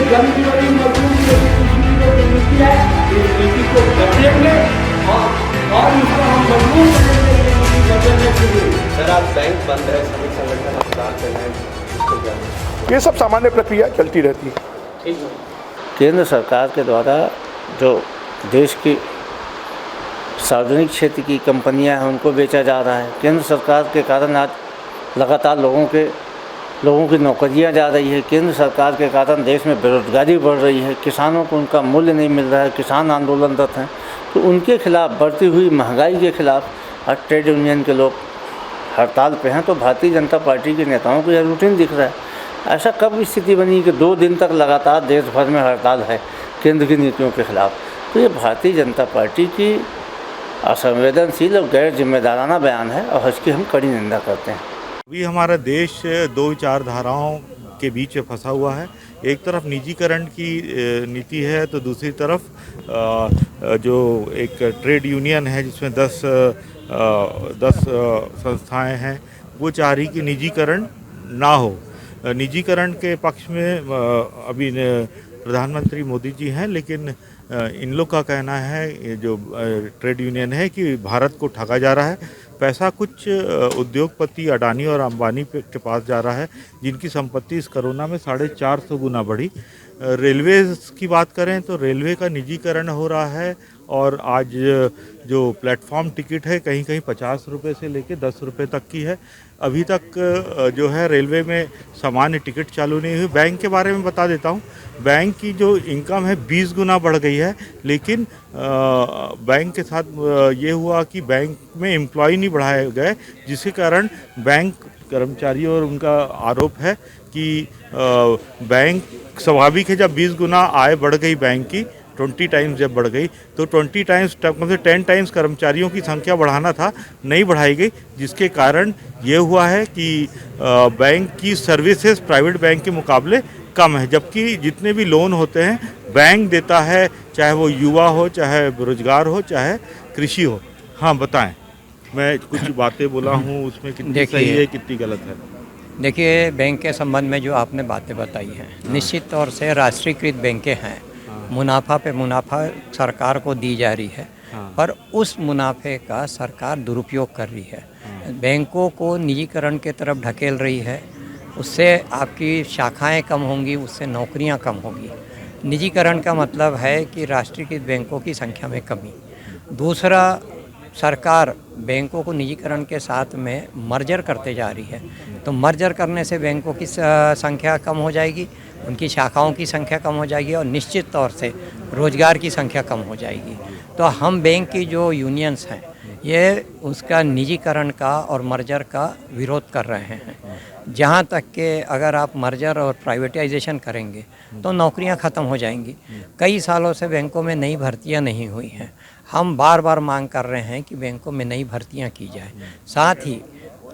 जमीनी मजदूरी जो नीति है इस नीति को बदलेंगे और इसको हम मजबूर करेंगे ये नीति बदलने के लिए। सर आज बैंक बंद है, सभी संगठन हड़ताल कर रहे हैं, इसको क्या? ये सब सामान्य प्रक्रिया चलती रहती है। ठीक है। केंद्र सरकार के द्वारा जो देश की सार्वजनिक क्षेत्र की कंपनियां हैं उनको बेचा जा रहा है। केंद्र सरकार के कारण आज लगातार लोगों की नौकरियां जा रही है। केंद्र सरकार के कारण देश में बेरोजगारी बढ़ रही है। किसानों को उनका मूल्य नहीं मिल रहा है। किसान आंदोलनरत हैं, तो उनके खिलाफ बढ़ती हुई महंगाई के खिलाफ आज ट्रेड यूनियन के लोग हड़ताल पे हैं। तो भारतीय जनता पार्टी के नेताओं को यह रूटीन दिख रहा है। ऐसा कब स्थिति बनी कि 2 दिन तक लगातार देश भर में हड़ताल है केंद्र की नीतियों के खिलाफ? तो ये भारतीय जनता पार्टी की असंवेदनशील और गैर जिम्मेदाराना बयान है और इसकी हम कड़ी निंदा करते हैं। अभी हमारा देश 2 विचारधाराओं के बीच में फंसा हुआ है। एक तरफ निजीकरण की नीति है, तो दूसरी तरफ जो एक ट्रेड यूनियन है जिसमें 10 संस्थाएं हैं, वो चाह रही कि निजीकरण ना हो। निजीकरण के पक्ष में अभी प्रधानमंत्री मोदी जी हैं, लेकिन इन लोग का कहना है, जो ट्रेड यूनियन है, कि भारत को ठगा जा रहा है। पैसा कुछ उद्योगपति अडानी और अंबानी के पास जा रहा है, जिनकी संपत्ति इस कोरोना में 450 गुना बढ़ी। रेलवे की बात करें तो रेलवे का निजीकरण हो रहा है और आज जो प्लेटफॉर्म टिकट है कहीं कहीं 50 रुपये से लेकर 10 रुपये तक की है। अभी तक जो है रेलवे में सामान्य टिकट चालू नहीं हुई। बैंक के बारे में बता देता हूँ, बैंक की जो इनकम है 20 गुना बढ़ गई है, लेकिन बैंक के साथ ये हुआ कि बैंक में एम्प्लॉय नहीं बढ़ाए गए, जिसके कारण बैंक कर्मचारियों और उनका आरोप है कि बैंक स्वाभाविक है, जब 20 गुना आय बढ़ गई बैंक की, 20 टाइम्स जब बढ़ गई, तो 20 टाइम्स कम से 10 टाइम्स कर्मचारियों की संख्या बढ़ाना था, नहीं बढ़ाई गई, जिसके कारण ये हुआ है कि बैंक की सर्विसेज प्राइवेट बैंक के मुकाबले कम है। जबकि जितने भी लोन होते हैं बैंक देता है, चाहे वो युवा हो, चाहे बेरोजगार हो, चाहे कृषि हो। हाँ बताएं, मैं कुछ बातें बोला हूँ, उसमें कितनी सही है कितनी गलत है? देखिए, बैंक के संबंध में जो आपने बातें बताई हैं, निश्चित तौर से राष्ट्रीयकृत बैंकें हैं। मुनाफा पे मुनाफा सरकार को दी जा रही है, पर उस मुनाफे का सरकार दुरुपयोग कर रही है, बैंकों को निजीकरण के तरफ ढकेल रही है। उससे आपकी शाखाएं कम होंगी, उससे नौकरियां कम होंगी। निजीकरण का मतलब है कि राष्ट्रीयकृत बैंकों की संख्या में कमी। दूसरा, सरकार बैंकों को निजीकरण के साथ में मर्जर करते जा रही है, तो मर्जर करने से बैंकों की संख्या कम हो जाएगी, उनकी शाखाओं की संख्या कम हो जाएगी और निश्चित तौर से रोज़गार की संख्या कम हो जाएगी। तो हम बैंक की जो यूनियंस हैं, ये उसका निजीकरण का और मर्जर का विरोध कर रहे हैं। जहाँ तक कि अगर आप मर्जर और प्राइवेटाइजेशन करेंगे तो नौकरियां ख़त्म हो जाएंगी। कई सालों से बैंकों में नई भर्तियां नहीं हुई हैं। हम बार बार मांग कर रहे हैं कि बैंकों में नई भर्तियां की जाए। साथ ही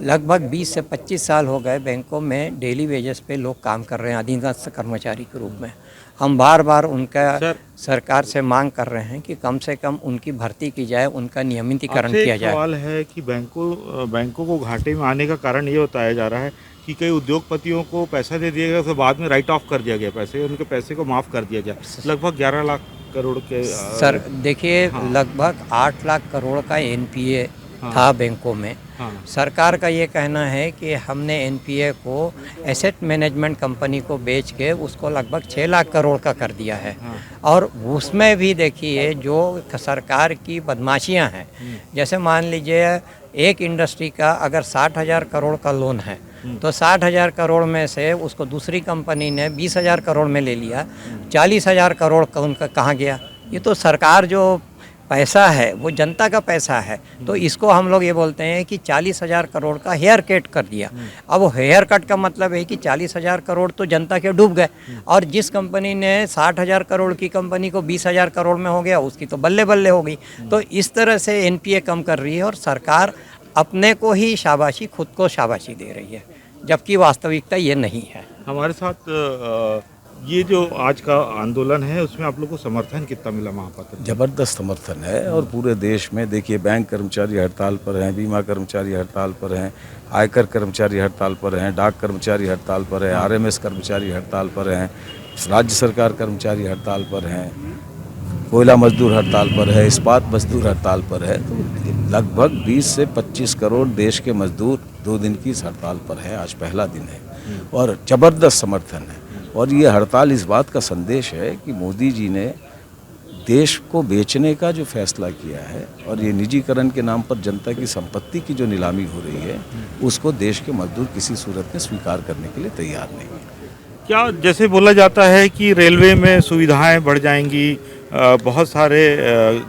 लगभग 20 से 25 साल हो गए बैंकों में डेली वेजेस पे लोग काम कर रहे हैं, अधीनस्थ कर्मचारी के रूप में। हम बार बार उनका सरकार से मांग कर रहे हैं कि कम से कम उनकी भर्ती की जाए, उनका नियमितीकरण किया जाए। सवाल है कि बैंकों को घाटे में आने का कारण ये बताया जा रहा है कि कई उद्योगपतियों को पैसा दे दिया गया, तो बाद में राइट ऑफ कर दिया गया, उनके पैसे को माफ़ कर दिया गया, लगभग 11 लाख करोड़ के। सर देखिए, लगभग 8 लाख करोड़ का एनपीए था बैंकों में। सरकार का ये कहना है कि हमने एनपीए को एसेट मैनेजमेंट कंपनी को बेच के उसको लगभग 6 लाख करोड़ का कर दिया है। और उसमें भी देखिए जो सरकार की बदमाशियां हैं, जैसे मान लीजिए एक इंडस्ट्री का अगर 60,000 करोड़ का लोन है, तो 60,000 करोड़ में से उसको दूसरी कंपनी ने 20,000 करोड़ में ले लिया, 40,000 करोड़ का उनका कहाँ गया? ये तो सरकार जो पैसा है वो जनता का पैसा है, तो इसको हम लोग ये बोलते हैं कि 40,000 करोड़ का हेयर कट कर दिया। अब वो हेयर कट का मतलब है कि 40,000 करोड़ तो जनता के डूब गए, और जिस कंपनी ने 60,000 करोड़ की कंपनी को 20,000 करोड़ में हो गया, उसकी तो बल्ले बल्ले हो गई। तो इस तरह से एनपीए कम कर रही है और सरकार अपने को ही शाबाशी, खुद को शाबाशी दे रही है, जबकि वास्तविकता ये नहीं है। हमारे साथ ये जो आज का आंदोलन है उसमें आप लोग को समर्थन कितना मिला महापात्र? ज़बरदस्त समर्थन है, और पूरे देश में देखिए बैंक कर्मचारी हड़ताल पर हैं, बीमा कर्मचारी हड़ताल पर हैं, आयकर कर्मचारी हड़ताल पर हैं, डाक कर्मचारी हड़ताल पर हैं, आरएमएस कर्मचारी हड़ताल पर हैं, राज्य सरकार कर्मचारी हड़ताल पर हैं, कोयला मजदूर हड़ताल पर है, इस्पात मजदूर हड़ताल पर है। तो लगभग 20 से 25 करोड़ देश के मजदूर 2 दिन की इस हड़ताल पर है। आज पहला दिन है और ज़बरदस्त समर्थन है। और ये हड़ताल इस बात का संदेश है कि मोदी जी ने देश को बेचने का जो फैसला किया है और ये निजीकरण के नाम पर जनता की संपत्ति की जो नीलामी हो रही है, उसको देश के मजदूर किसी सूरत में स्वीकार करने के लिए तैयार नहीं है। क्या जैसे बोला जाता है कि रेलवे में सुविधाएं बढ़ जाएंगी, बहुत सारे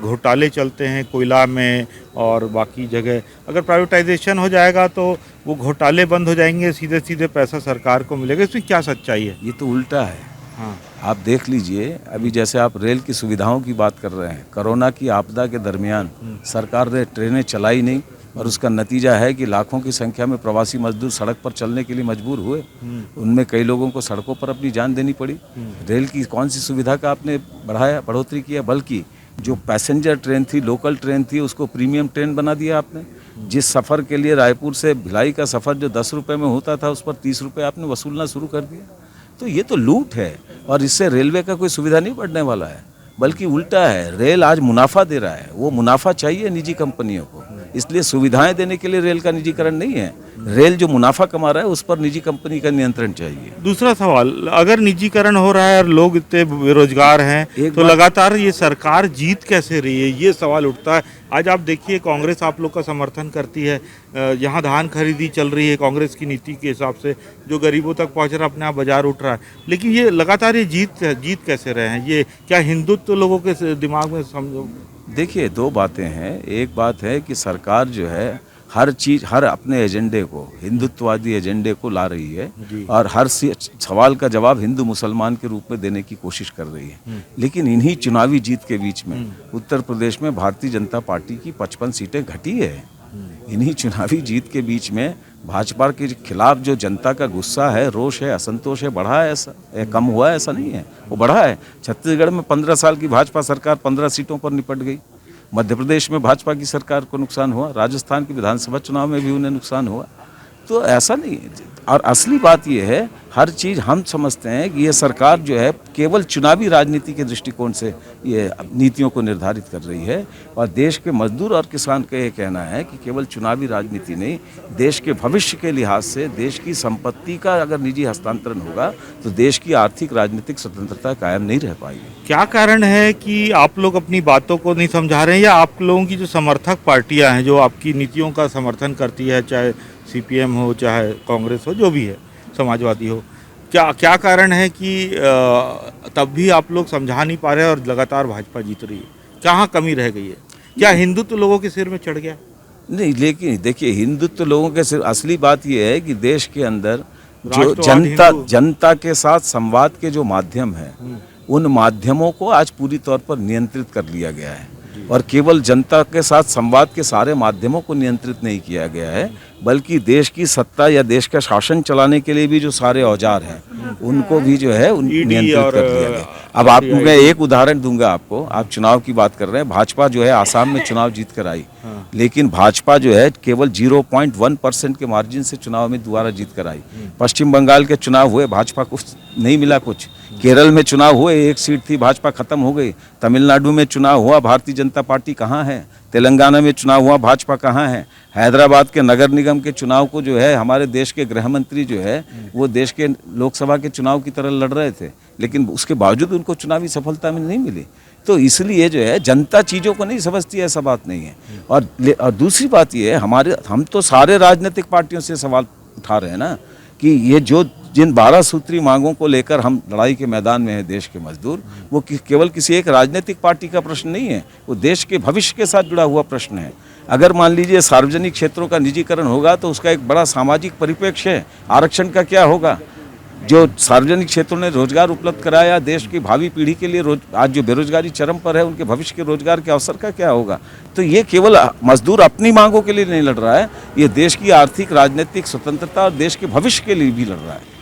घोटाले चलते हैं कोयला में और बाकी जगह, अगर प्राइवेटाइजेशन हो जाएगा तो वो घोटाले बंद हो जाएंगे, सीधे सीधे पैसा सरकार को मिलेगा, इसमें क्या सच्चाई है? ये तो उल्टा है। हाँ, आप देख लीजिए, अभी जैसे आप रेल की सुविधाओं की बात कर रहे हैं, कोरोना की आपदा के दरमियान सरकार ने ट्रेनें चलाई नहीं और उसका नतीजा है कि लाखों की संख्या में प्रवासी मजदूर सड़क पर चलने के लिए मजबूर हुए। उनमें कई लोगों को सड़कों पर अपनी जान देनी पड़ी। रेल की कौन सी सुविधा का आपने बढ़ोतरी किया? बल्कि जो पैसेंजर ट्रेन थी, लोकल ट्रेन थी, उसको प्रीमियम ट्रेन बना दिया आपने। जिस सफ़र के लिए रायपुर से भिलाई का सफ़र जो 10 रुपये में होता था, उस पर 30 रुपये आपने वसूलना शुरू कर दिया। तो ये तो लूट है और इससे रेलवे का कोई सुविधा नहीं बढ़ने वाला है, बल्कि उल्टा है। रेल आज मुनाफा दे रहा है, वो मुनाफा चाहिए निजी कंपनियों को, इसलिए सुविधाएं देने के लिए रेल का निजीकरण नहीं है। रेल जो मुनाफा कमा रहा है उस पर निजी कंपनी का नियंत्रण चाहिए। दूसरा सवाल, अगर निजीकरण हो रहा है और लोग इतने बेरोजगार हैं तो लगातार ये सरकार जीत कैसे रही है, ये सवाल उठता है। आज आप देखिए, कांग्रेस आप लोग का समर्थन करती है, यहाँ धान खरीदी चल रही है कांग्रेस की नीति के हिसाब से, जो गरीबों तक पहुँच रहा है, अपने आप बाजार उठ रहा है, लेकिन ये लगातार ये जीत कैसे रहे हैं? ये क्या हिंदुत्व लोगों के दिमाग में समझो? देखिए, 2 बातें हैं। एक बात है कि सरकार जो है हर अपने एजेंडे को, हिंदुत्ववादी एजेंडे को ला रही है और हर सवाल का जवाब हिंदू मुसलमान के रूप में देने की कोशिश कर रही है। लेकिन इन्हीं चुनावी जीत के बीच में उत्तर प्रदेश में भारतीय जनता पार्टी की 55 सीटें घटी है। इन्हीं चुनावी जीत के बीच में भाजपा के खिलाफ जो जनता का गुस्सा है, रोष है, असंतोष है, बढ़ा है। ऐसा कम हुआ है ऐसा नहीं है, वो बढ़ा है। छत्तीसगढ़ में 15 साल की भाजपा सरकार 15 सीटों पर निपट गई। मध्य प्रदेश में भाजपा की सरकार को नुकसान हुआ, राजस्थान के विधानसभा चुनाव में भी उन्हें नुकसान हुआ। तो ऐसा नहीं है। और असली बात यह है, हर चीज़ हम समझते हैं कि ये सरकार जो है केवल चुनावी राजनीति के दृष्टिकोण से ये नीतियों को निर्धारित कर रही है। और देश के मजदूर और किसान का ये कहना है कि केवल चुनावी राजनीति नहीं, देश के भविष्य के लिहाज से देश की संपत्ति का अगर निजी हस्तांतरण होगा तो देश की आर्थिक राजनीतिक स्वतंत्रता कायम नहीं रह पाएगी। क्या कारण है कि आप लोग अपनी बातों को नहीं समझा रहे हैं, या आप लोगों की जो समर्थक पार्टियां हैं जो आपकी नीतियों का समर्थन करती है, चाहे CPM हो, चाहे कांग्रेस हो, जो भी है, समाजवादी हो, क्या कारण है कि तब भी आप लोग समझा नहीं पा रहे और लगातार भाजपा जीत रही है? कहाँ कमी रह गई है? क्या हिंदुत्व लोगों के सिर में चढ़ गया? नहीं, लेकिन देखिए, हिंदुत्व लोगों के सिर, असली बात यह है कि देश के अंदर जो जनता के साथ संवाद के जो माध्यम है, उन माध्यमों को आज पूरी तौर पर नियंत्रित कर लिया गया है। और केवल जनता के साथ संवाद के सारे माध्यमों को नियंत्रित नहीं किया गया है, बल्कि देश की सत्ता या देश का शासन चलाने के लिए भी जो सारे औजार हैं उनको भी जो है नियंत्रित कर दिया गया। अब आप, मैं एक उदाहरण दूंगा आपको। आप चुनाव की बात कर रहे हैं, भाजपा जो है आसाम में चुनाव जीत कर आई, लेकिन भाजपा जो है केवल 0.1% के मार्जिन से चुनाव में दोबारा जीत कर आई। पश्चिम बंगाल के चुनाव हुए, भाजपा को नहीं मिला कुछ। केरल में चुनाव हुए, 1 सीट थी, भाजपा खत्म हो गई। तमिलनाडु में चुनाव हुआ, भारतीय जनता पार्टी कहाँ है? तेलंगाना में चुनाव हुआ, भाजपा कहाँ है? हैदराबाद के नगर निगम के चुनाव को जो है हमारे देश के गृह मंत्री जो है वो देश के लोकसभा के चुनाव की तरह लड़ रहे थे, लेकिन उसके बावजूद उनको चुनावी सफलता में नहीं मिली। तो इसलिए जो है जनता चीज़ों को नहीं समझती, ऐसा बात नहीं है। और दूसरी बात ये है, हम तो सारे राजनीतिक पार्टियों से सवाल उठा रहे हैं ना कि ये जिन 12 सूत्री मांगों को लेकर हम लड़ाई के मैदान में हैं देश के मजदूर, वो केवल किसी एक राजनीतिक पार्टी का प्रश्न नहीं है, वो देश के भविष्य के साथ जुड़ा हुआ प्रश्न है। अगर मान लीजिए सार्वजनिक क्षेत्रों का निजीकरण होगा तो उसका एक बड़ा सामाजिक परिप्रेक्ष्य है। आरक्षण का क्या होगा? जो सार्वजनिक क्षेत्रों ने रोजगार उपलब्ध कराया देश की भावी पीढ़ी के लिए, आज जो बेरोजगारी चरम पर है, उनके भविष्य के रोजगार के अवसर का क्या होगा? तो ये केवल मजदूर अपनी मांगों के लिए नहीं लड़ रहा है, ये देश की आर्थिक राजनीतिक स्वतंत्रता और देश के भविष्य के लिए भी लड़ रहा है।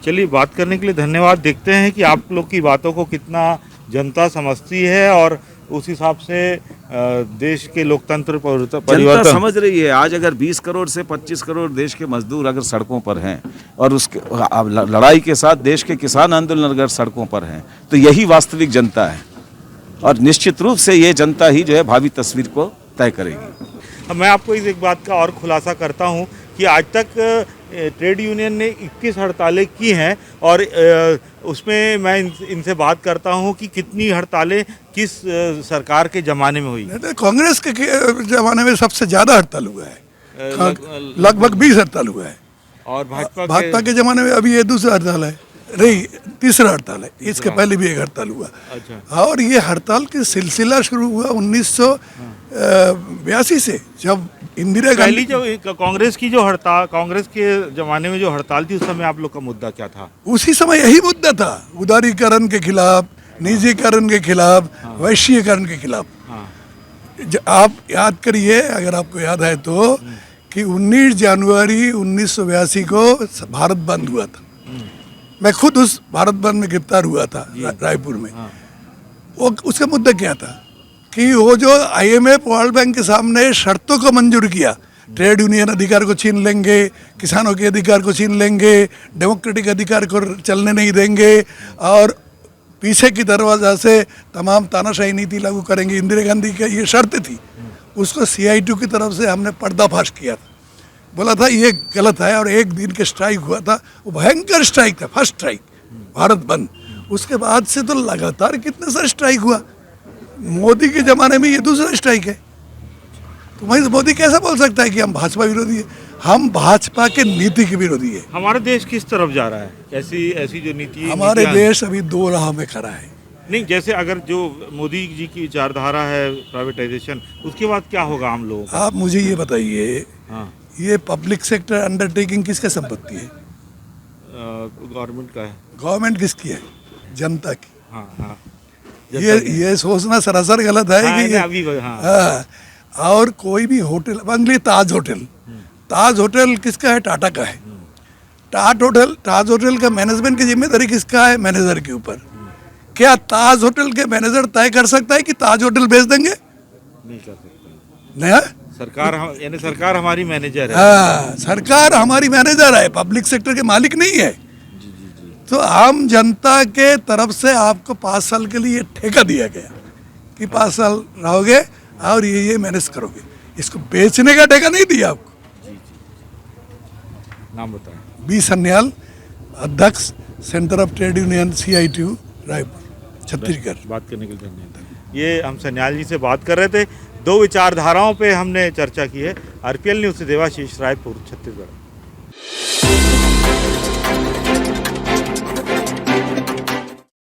चलिए, बात करने के लिए धन्यवाद। देखते हैं कि आप लोग की बातों को कितना जनता समझती है और उस हिसाब से देश के लोकतंत्र पर जनता परिवर्तन समझ रही है। आज अगर 20 करोड़ से 25 करोड़ देश के मजदूर अगर सड़कों पर हैं और उसके लड़ाई के साथ देश के किसान आंदोलन अगर सड़कों पर हैं, तो यही वास्तविक जनता है और निश्चित रूप से ये जनता ही जो है भावी तस्वीर को तय करेगी। अब मैं आपको इस एक बात का और खुलासा करता हूं कि आज तक ट्रेड यूनियन ने 21 हड़तालें की हैं और उसमें मैं इनसे बात करता हूं कि कितनी हड़तालें किस सरकार के ज़माने में हुई। कांग्रेस के जमाने में सबसे ज़्यादा हड़ताल हुआ है, लगभग 20 हड़ताल हुआ है। और भाजपा के ज़माने में अभी ये दूसरा हड़ताल है, नहीं तीसरा हड़ताल है, इसके पहले भी एक हड़ताल हुआ। अच्छा। और ये हड़ताल की सिलसिला शुरू हुआ 1982 से, जब इंदिरा पहली गांधी जो कांग्रेस की जो हड़ताल, कांग्रेस के ज़माने में जो हड़ताल थी, उस समय आप लोग का मुद्दा क्या था? उसी समय यही मुद्दा था, उदारीकरण के खिलाफ, निजीकरण के खिलाफ, वैश्वीकरण के खिलाफ। आप याद करिए, अगर आपको याद है तो, कि 19 जनवरी 1982 को भारत बंद हुआ था। मैं खुद उस भारत बंद में गिरफ्तार हुआ था रायपुर में। वो उसका मुद्दा क्या था कि वो जो IMF वर्ल्ड बैंक के सामने शर्तों को मंजूर किया, ट्रेड यूनियन अधिकार को छीन लेंगे, किसानों के अधिकार को छीन लेंगे, डेमोक्रेटिक अधिकार को चलने नहीं देंगे और पीछे की दरवाजा से तमाम तानाशाही नीति लागू करेंगे, इंदिरा गांधी की ये शर्त थी। उसको CITU की तरफ से हमने पर्दाफाश किया था, बोला था ये गलत है, और एक दिन के स्ट्राइक हुआ था, वो भयंकर स्ट्राइक था, फर्स्ट स्ट्राइक, भारत बंद। उसके बाद से तो लगातार कितने सारे स्ट्राइक हुआ। मोदी के ज़माने में ये दूसरा स्ट्राइक है। तो वही मोदी कैसे बोल सकता है कि हम भाजपा विरोधी है? हम भाजपा के नीति के विरोधी है। हमारा देश किस तरफ जा रहा है? ऐसी जो नीति, हमारे देश अभी दो राह में खड़ा है। नहीं, जैसे अगर जो मोदी जी की विचारधारा है प्राइवेटाइजेशन, उसके बाद क्या होगा हम लोगों का? आप मुझे ये बताइए, हाँ, ये पब्लिक सेक्टर अंडरटेकिंग किसका संपत्ति है? गवर्नमेंट का है। गवर्नमेंट किसकी है? जनता की। हाँ हाँ। ये सोचना सरासर गलत है कि हाँ। और कोई भी होटल, बंगली ताज होटल, ताज होटल किसका है? टाटा का है। ताज होटल का मैनेजमेंट की जिम्मेदारी किसका है? मैनेजर के ऊपर। क्या ताज होटल के मैनेजर तय कर सकता है कि ताज होटल बेच देंगे? नहीं कर सकता। नहीं, सरकार, यानी सरकार हमारी मैनेजर है। हाँ, सरकार हमारी मैनेजर है, पब्लिक सेक्टर के मालिक नहीं है। तो आम जनता के तरफ से आपको 5 साल के लिए ठेका दिया गया कि 5 साल रहोगे और ये मैनेज करोगे। इसको बेचने का ठेका नहीं दिया आपको। नाम बताएं। बी सन्याल, अध्यक्ष, centre of trade union, CITU, Raipur, Chhattisgarh. बात करने के लिए धन्यवाद। ये हम सन्याल जी से बात कर रहे थे। 2 विचारधाराओं पे हमने चर्चा की है। RPL न्यूज़ से देवाशीष, रायपुर, छत्तीसगढ़।